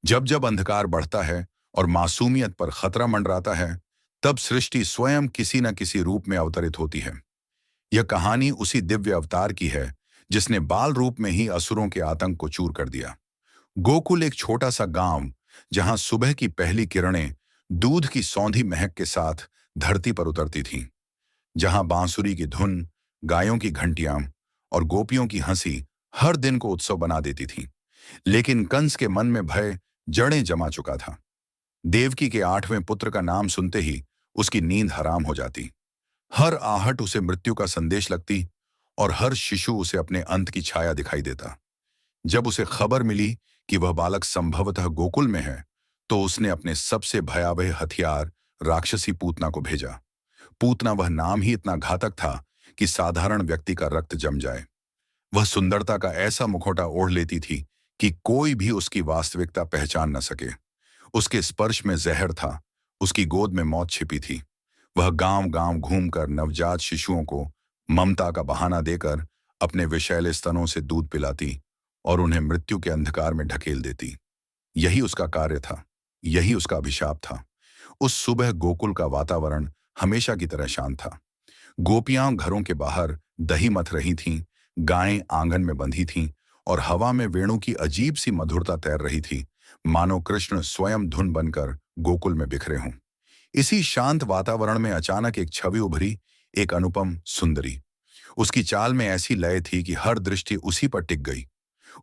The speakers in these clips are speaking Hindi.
जब जब अंधकार बढ़ता है और मासूमियत पर खतरा मंडराता है, तब सृष्टि स्वयं किसी न किसी रूप में अवतरित होती है। यह कहानी उसी दिव्य अवतार की है जिसने बाल रूप में ही असुरों के आतंक को चूर कर दिया। गोकुल एक छोटा सा गांव, जहां सुबह की पहली किरणें दूध की सौंधी महक के साथ धरती पर उतरती थीं, जहां बांसुरी की धुन, गायों की घंटियां और गोपियों की हंसी हर दिन को उत्सव बना देती थीं। लेकिन कंस के मन में भय जड़ें जमा चुका था। देवकी के 8वें पुत्र का नाम सुनते ही उसकी नींद हराम हो जाती। हर आहट उसे मृत्यु का संदेश लगती और हर शिशु उसे अपने अंत की छाया दिखाई देता। जब उसे खबर मिली कि वह बालक संभवतः गोकुल में है, तो उसने अपने सबसे भयावह हथियार राक्षसी पूतना को भेजा। पूतना वह नाम ही इतना घातक था कि साधारण व्यक्ति का रक्त जम जाए। वह सुंदरता का ऐसा मुखौटा ओढ़ लेती थी कि कोई भी उसकी वास्तविकता पहचान न सके। उसके स्पर्श में जहर था, उसकी गोद में मौत छिपी थी। वह गांव-गांव घूमकर नवजात शिशुओं को ममता का बहाना देकर अपने विषैले स्तनों से दूध पिलाती और उन्हें मृत्यु के अंधकार में ढकेल देती। यही उसका कार्य था, यही उसका अभिशाप था। उस सुबह गोकुल का वातावरण हमेशा की तरह शांत था। गोपियां घरों के बाहर दही मथ रही थीं, गायें आंगन में बंधी थीं और हवा में वेणु की अजीब सी मधुरता तैर रही थी, मानो कृष्ण स्वयं धुन बनकर गोकुल में बिखरे हों। इसी शांत वातावरण में अचानक एक छवि उभरी, एक अनुपम सुंदरी। उसकी चाल में ऐसी लय थी कि हर दृष्टि उसी पर टिक गई।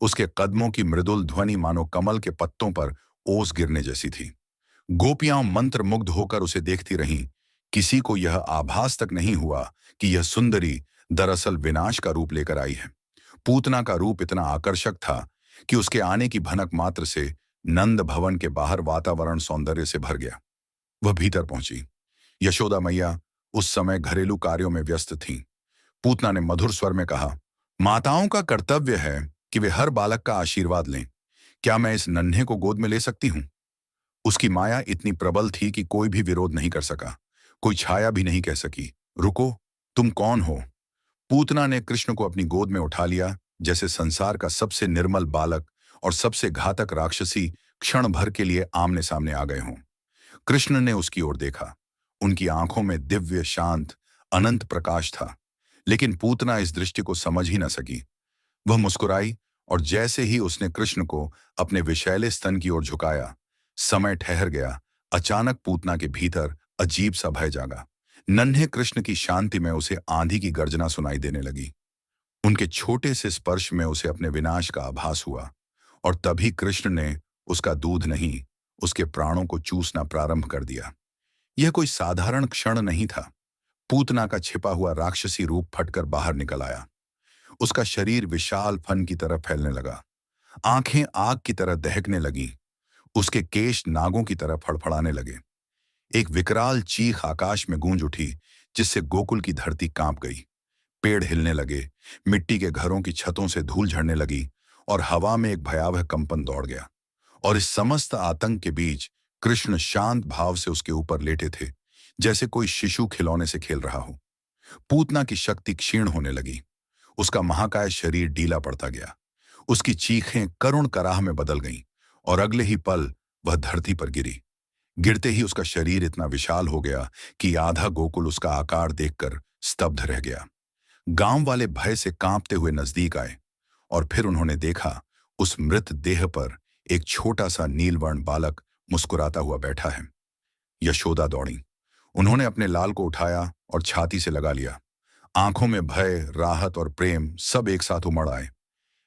उसके कदमों की मृदुल ध्वनि मानो कमल के पत्तों पर ओस गिरने जैसी थी। गोपियां मंत्रमुग्ध होकर उसे देखती रहीं। किसी को यह आभास तक नहीं हुआ कि यह सुंदरी दरअसल विनाश का रूप लेकर आई है। पूतना का रूप इतना आकर्षक था कि उसके आने की भनक मात्र से नंद भवन के बाहर वातावरण सौंदर्य से भर गया। वह भीतर पहुंची। यशोदा मैया उस समय घरेलू कार्यों में व्यस्त थीं। पूतना ने मधुर स्वर में कहा, माताओं का कर्तव्य है कि वे हर बालक का आशीर्वाद लें। क्या मैं इस नन्हे को गोद में ले सकती हूं? उसकी माया इतनी प्रबल थी कि कोई भी विरोध नहीं कर सका। कोई छाया भी नहीं कह सकी, रुको, तुम कौन हो? पूतना ने कृष्ण को अपनी गोद में उठा लिया, जैसे संसार का सबसे निर्मल बालक और सबसे घातक राक्षसी क्षण भर के लिए आमने सामने आ गए हों। कृष्ण ने उसकी ओर देखा। उनकी आंखों में दिव्य, शांत, अनंत प्रकाश था। लेकिन पूतना इस दृष्टि को समझ ही न सकी। वह मुस्कुराई और जैसे ही उसने कृष्ण को अपने विषैले स्तन की ओर झुकाया, समय ठहर गया। अचानक पूतना के भीतर अजीब सा भय जागा। नन्हे कृष्ण की शांति में उसे आंधी की गर्जना सुनाई देने लगी। उनके छोटे से स्पर्श में उसे अपने विनाश का आभास हुआ और तभी कृष्ण ने उसका दूध नहीं, उसके प्राणों को चूसना प्रारंभ कर दिया। यह कोई साधारण क्षण नहीं था। पूतना का छिपा हुआ राक्षसी रूप फटकर बाहर निकल आया। उसका शरीर विशाल फन की तरह फैलने लगा। आंखें आग की तरह दहकने लगीं। उसके केश नागों की तरह फड़फड़ाने लगे। एक विकराल चीख आकाश में गूंज उठी, जिससे गोकुल की धरती कांप गई। पेड़ हिलने लगे, मिट्टी के घरों की छतों से धूल झड़ने लगी और हवा में एक भयावह कंपन दौड़ गया। और इस समस्त आतंक के बीच कृष्ण शांत भाव से उसके ऊपर लेटे थे, जैसे कोई शिशु खिलौने से खेल रहा हो। पूतना की शक्ति क्षीण होने लगी। उसका महाकाय शरीर ढीला पड़ता गया। उसकी चीखें करुण कराह में बदल गईं और अगले ही पल वह धरती पर गिरी। गिरते ही उसका शरीर इतना विशाल हो गया कि आधा गोकुल उसका आकार देखकर स्तब्ध रह गया। गांव वाले भय से कांपते हुए नजदीक आए और फिर उन्होंने देखा, उस मृत देह पर एक छोटा सा नीलवर्ण बालक मुस्कुराता हुआ बैठा है। यशोदा दौड़ी। उन्होंने अपने लाल को उठाया और छाती से लगा लिया। आंखों में भय, राहत और प्रेम सब एक साथ उमड़ आए।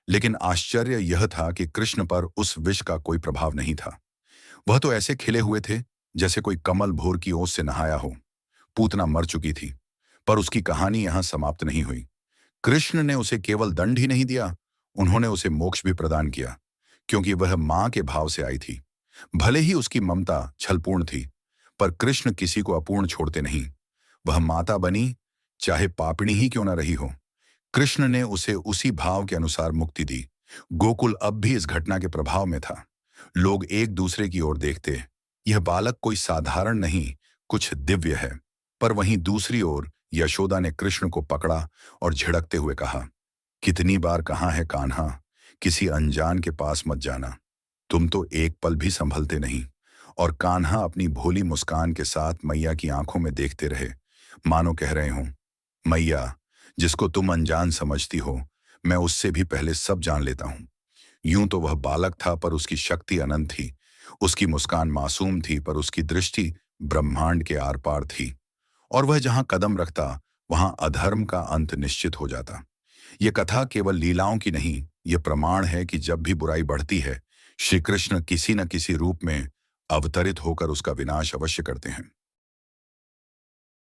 लेकिन आश्चर्य यह था कि कृष्ण पर उस विष का कोई प्रभाव नहीं था। वह तो ऐसे खिले हुए थे जैसे कोई कमल भोर की ओस से नहाया हो। पूतना मर चुकी थी, पर उसकी कहानी यहां समाप्त नहीं हुई। कृष्ण ने उसे केवल दंड ही नहीं दिया, उन्होंने उसे मोक्ष भी प्रदान किया, क्योंकि वह मां के भाव से आई थी। भले ही उसकी ममता छलपूर्ण थी, पर कृष्ण किसी को अपूर्ण छोड़ते नहीं। वह माता बनी, चाहे पापिणी ही क्यों न रही हो। कृष्ण ने उसे उसी भाव के अनुसार मुक्ति दी। गोकुल अब भी इस घटना के प्रभाव में था। लोग एक दूसरे की ओर देखते। यह बालक कोई साधारण नहीं, कुछ दिव्य है। पर वहीं दूसरी ओर यशोदा ने कृष्ण को पकड़ा और झिड़कते हुए कहा, कितनी बार कहा है कान्हा, किसी अनजान के पास मत जाना। तुम तो एक पल भी संभलते नहीं। और कान्हा अपनी भोली मुस्कान के साथ मैया की आंखों में देखते रहे, मानो कह रहे हों, मैया, जिसको तुम अनजान समझती हो, मैं उससे भी पहले सब जान लेता हूं। यूं तो वह बालक था, पर उसकी शक्ति अनंत थी। उसकी मुस्कान मासूम थी, पर उसकी दृष्टि ब्रह्मांड के आर पार थी। और वह जहां कदम रखता, वहां अधर्म का अंत निश्चित हो जाता। ये कथा केवल लीलाओं की नहीं, ये प्रमाण है कि जब भी बुराई बढ़ती है, श्री कृष्ण किसी न किसी रूप में अवतरित होकर उसका विनाश अवश्य करते हैं।